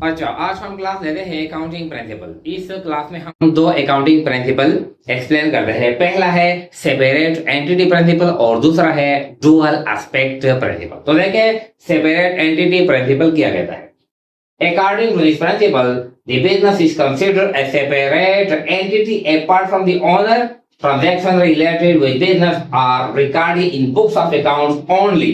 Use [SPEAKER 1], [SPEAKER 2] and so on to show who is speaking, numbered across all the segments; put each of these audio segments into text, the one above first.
[SPEAKER 1] अच्छा, आज हम क्लास लेते हैं अकाउंटिंग प्रिंसिपल। इस क्लास में हम दो अकाउंटिंग प्रिंसिपल एक्सप्लेन करते हैं। पहला है सेपरेट एंटिटी प्रिंसिपल और दूसरा है डुअल एस्पेक्ट प्रिंसिपल। तो देखें सेपरेट एंटिटी प्रिंसिपल क्या कहता है। According to this principle, the business is considered a separate entity apart from the owner. Transactions related with business are recorded in books of accounts only.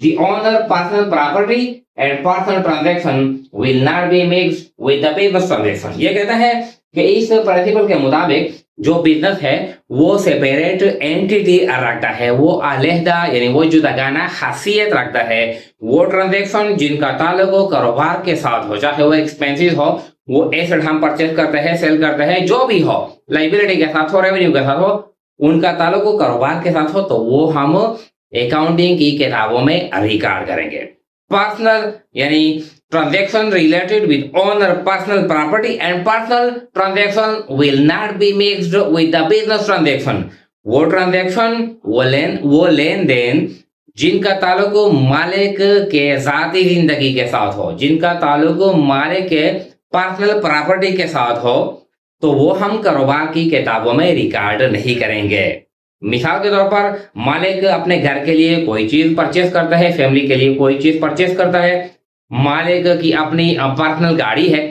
[SPEAKER 1] The owner personal property and personal transaction will not be mixed with the business transaction. ये कहता है कि इस principal के मुताबिक जो business है वो सेपरेट एंटिटी रखता है, वो अलहदा यानी वो जुदागाना खासियत रखता है। वो ट्रांजैक्शन जिनका ताल्लुक हो कारोबार के साथ हो, चाहे वो एक्सपेंसेस हो, वो एसेट हम परचेज करते हैं, सेल करते हैं, जो भी हो, लाइबिलिटी के साथ हो, रेवेन्यू के साथ हो, उनका ताल्लुक हो कारोबार के साथ हो, तो वो हम अकाउंटिंग की किताबों में रिकॉर्ड करेंगे। पर्सनल यानी transaction related with owner personal property and personal transaction will not be mixed with the business transaction. वो ट्रांजैक्शन वो लेन देन जिनका ताल्लुक मालिक के जाती जिंदगी के साथ हो, जिनका ताल्लुक मालिक के पर्सनल प्रॉपर्टी के साथ हो, तो वो हम कारोबार की किताबों में रिकॉर्ड नहीं करेंगे। मिसाल के तौर पर मालिक अपने घर के लिए कोई चीज परचेस करता है, फैमिली के लिए कोई चीज परचेस करता है, मालिक की अपनी पर्सनल गाड़ी है,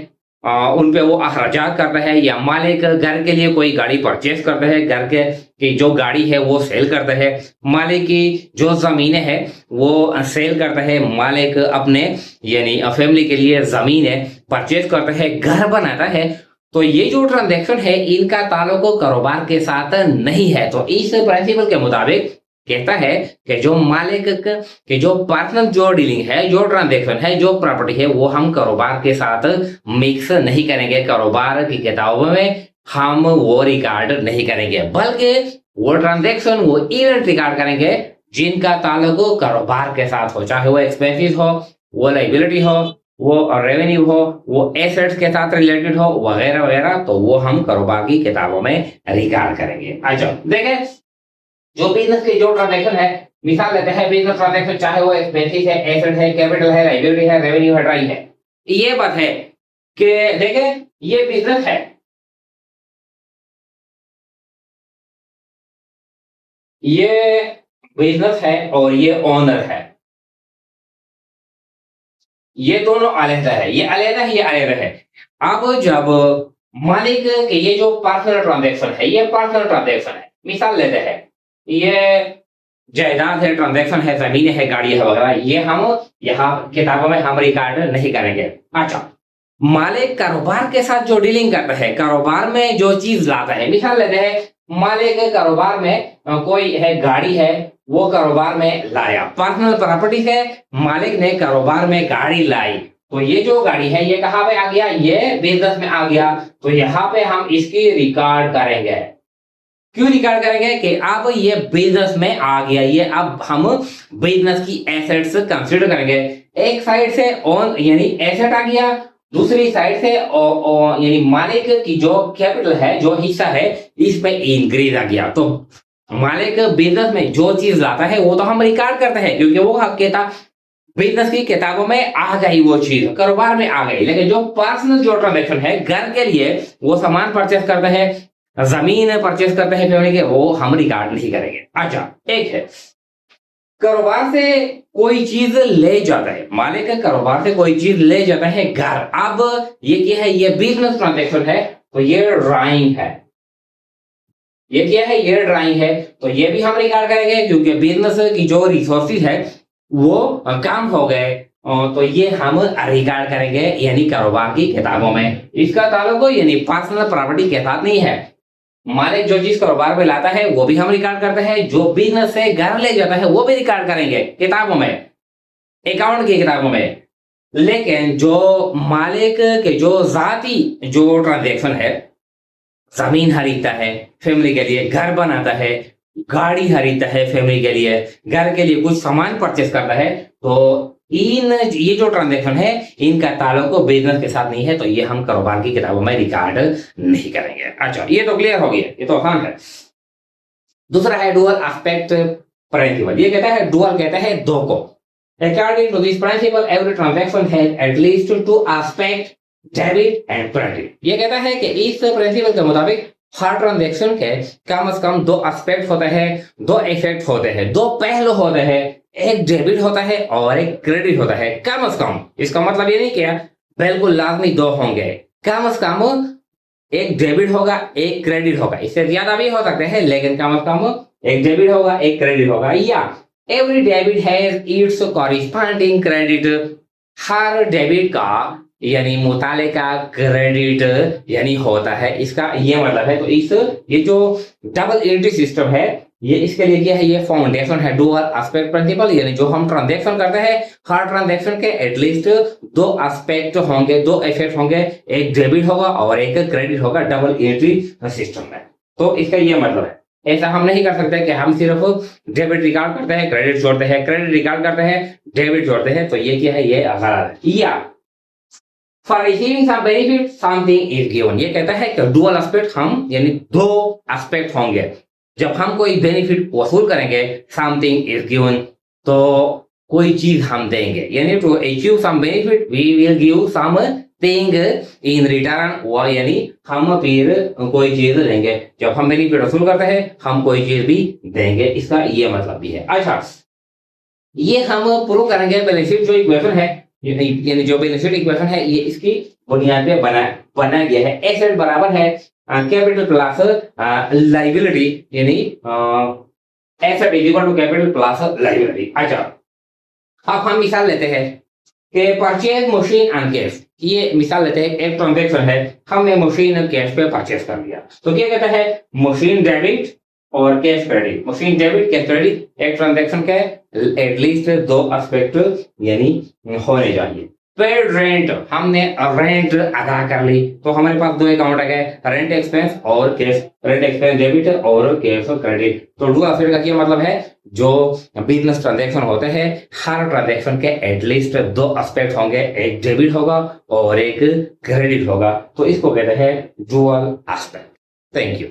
[SPEAKER 1] उन पे वो अखराजात करता है, या मालिक घर के लिए कोई गाड़ी परचेस करता है, घर के की जो गाड़ी है वो सेल करता है, मालिक की जो जमीनें है वो सेल करता है, मालिक अपने यानी फैमिली के लिए जमीनें परचेस करता है, घर बनाता है, तो ये जो ट्रांजैक्शन है इनका ताल्लुक कारोबार के साथ नहीं है। तो इस प्रिंसिपल के मुताबिक कहता है कि जो मालिक के जो पर्सनल जो डीलिंग है, जो ट्रांजैक्शन है, जो प्रॉपर्टी है, वो हम कारोबार के साथ मिक्स नहीं करेंगे, कारोबार की किताबों में हम वो रिकॉर्ड नहीं करेंगे, बल्कि वो ट्रांजैक्शन वो इवेंट रिकॉर्ड करेंगे जिनका ताल्लुक कारोबार के साथ हो, चाहे वो एक्सपेंसेस हो, वो लाइबिलिटी हो, वो रेवेन्यू हो, वो एसेट्स के साथ रिलेटेड हो, वगैरह वगैरह, तो वो हम कारोबार की किताबों में रिकॉर्ड करेंगे। अच्छा देखें, जो बिजनेस के जो ट्रांजैक्शन है, मिसाल लेते हैं बिजनेस ट्रांजैक्शन, चाहे वो एक्सपेंसेस है, एसेट है, कैपिटल है, लायबिलिटी है, रेवेन्यू है, ड्राइंग है। ये बात है कि देखें ये बिजनेस है, ये बिजनेस है और ये ओनर है, ये दोनों अलग है, ये अलग है, ये अलग है। अब जब मालिक के ये जो पर्सनल ट्रांजैक्शन है, ये पर्सनल ट्रांजैक्शन है, मिसाल लेते हैं ये जायदाद है, ट्रांजैक्शन है, जमीन है, गाड़ी है वगैरह, ये हम यहाँ किताबों में हम रिकॉर्ड नहीं करेंगे। अच्छा, मालिक कारोबार के साथ जो डीलिंग करता है, कारोबार में जो चीज लाता है, मिसाल लेते हैं मालिक कारोबार में कोई है गाड़ी है, वो कारोबार में लाया, पर्सनल प्रॉपर्टी है, मालिक ने कारोबार में गाड़ी लाई, तो ये जो गाड़ी है ये कहाँ पे आ गया, ये बिजनेस में आ गया, तो यहाँ पे हम इसकी रिकॉर्ड करेंगे। क्यों रिकॉर्ड करेंगे कि अब ये बिजनेस में आ गया, ये अब हम बिजनेस की एसेट्स कंसीडर करेंगे। एक साइड से ऑन यानी एसेट आ गया, दूसरी साइड से यानी मालिक की जो कैपिटल है, जो हिस्सा है, इस पे इंक्रीज आ गया। तो मालिक बिजनेस में जो चीज लाता है वो तो हम रिकॉर्ड करते हैं, क्योंकि वो किताब बिजनेस की किताबों में आ गई, वो चीज कारोबार में आ गई। लेकिन जो पर्सनल जो ट्रांजेक्शन है, घर के लिए वो सामान परचेस करते हैं, जमीन परचेस करते हैं फैमिली के, वो हम रिकॉर्ड नहीं करेंगे। अच्छा, एक है कारोबार से कोई चीज ले जाता है, मालिक कारोबार से कोई चीज ले जाता है घर, अब ये क्या है, ये बिजनेस ट्रांजेक्शन है, तो ये ड्राइंग है, ये क्या है, ये ड्राइंग है, तो ये भी हम रिकॉर्ड करेंगे, क्योंकि बिजनेस की जो रिसोर्सेज है वो काम हो गए, तो ये हम रिकॉर्ड करेंगे यानी कारोबार की किताबों में। इसका ताल्लुक यानी पर्सनल प्रॉपर्टी के साथ नहीं है। मालिक जो चीज कारोबार में लाता है वो भी हम रिकॉर्ड करते हैं, जो बिजनेस से घर ले जाता है वो भी रिकॉर्ड करेंगे किताबों में, अकाउंट की किताबों में। लेकिन जो मालिक के जो जाती जो ट्रांजेक्शन है, जमीन खरीदता है फैमिली के लिए, घर बनाता है, गाड़ी खरीदता है फैमिली के लिए, घर के लिए कुछ सामान परचेस करता है, तो इन ये जो ट्रांजैक्शन है इनका ताल्लुक बिजनेस के साथ नहीं है, तो ये हम कारोबार की किताबों में रिकॉर्ड नहीं करेंगे। अच्छा, ये तो क्लियर हो गया, ये तो आसान है। दूसरा है डुअल एस्पेक्ट प्रिंसिपल। ये कहता है, डुअल कहता है दो को, According to this principle, every transaction has at least two aspects, debit and credit. ये कहता है कि इस प्रिंसिपल के मुताबिक हर ट्रांजैक्शन के कम से कम दो एस्पेक्ट होते हैं, दो इफेक्ट होते हैं, दो पहलू होते हैं, एक डेबिट होता है और एक क्रेडिट होता है। कम से कम, इसका मतलब ये नहीं किया बिल्कुल लाजमी दो होंगे, कम से कम एक डेबिट होगा एक क्रेडिट होगा, इससे ज्यादा भी हो सकते हैं लेकिन कम से कम एक डेबिट होगा एक क्रेडिट होगा। या every debit has its corresponding credit, her debit का यानी मुताले का क्रेडिट यानी होता है, इसका ये मतलब है। तो इस ये जो डबल एंट्री सिस्टम है ये इसके लिए क्या है, ये फाउंडेशन है डुअल एस्पेक्ट प्रिंसिपल। यानी जो हम ट्रांजैक्शन करते हैं हर ट्रांजैक्शन के एटलीस्ट दो एस्पेक्ट होंगे, दो इफेक्ट होंगे, एक डेबिट होगा और एक क्रेडिट होगा डबल एंट्री सिस्टम में। तो इसका ये मतलब है, ऐसा हम नहीं कर सकते कि हम सिर्फ डेबिट रिकॉर्ड करते हैं क्रेडिट जोड़ते हैं, क्रेडिट रिकॉर्ड करते हैं डेबिट जोड़ते हैं, तो ये क्या है, ये गलत है। या for receiving some benefit something is given, ये कहता है कि डुअल एस्पेक्ट हम यानी दो एस्पेक्ट होंगे, जब हम कोई बेनिफिट वसूल करेंगे समथिंग इज गिवन तो कोई चीज हम देंगे, यानी to achieve some benefit we will give something in return, यानी हम फिर कोई चीज देंगे, जब हम बेनिफिट वसूल करते हैं हम कोई चीज भी देंगे, इसका ये मतलब भी है। अच्छा, ये हम प्रूव करेंगे बेनिफिट जो इक्वेशन है, यानी जो बेनिफिट इक्वेशन है ये इसकी बुनियाद पे बना गया है। एसेट बराबर है कैपिटल प्लस लाइबिलिटी, यानी asset is equal to capital plus liability. अच्छा, अब हम मिसाल लेते हैं कि परचेज मशीन ऑन कैश, ये मिसाल लेते हैं एक ट्रांजैक्शन है, हमने मशीन कैश पे परचेज कर लिया, तो क्या कहता है मशीन डेबिट और cash credit, machine debit cash credit, एक ट्रांजैक्शन के एटलीस्ट दो एस्पेक्ट यानी होने चाहिए। पेड रेंट, हमने रेंट अदा कर ली, तो हमारे पास दो अकाउंट आ गए, रेंट एक्सपेंस और कैश, रेंट एक्सपेंस डेबिट और कैश क्रेडिट। तो डुअल एस्पेक्ट का क्या मतलब है, जो बिजनेस ट्रांजैक्शन होते हैं हर ट्रांजैक्शन के एटलीस्ट दो एस्पेक्ट होंगे, एक डेबिट होगा और एक क्रेडिट होगा, तो इसको कहते हैं डुअल एस्पेक्ट। Thank you.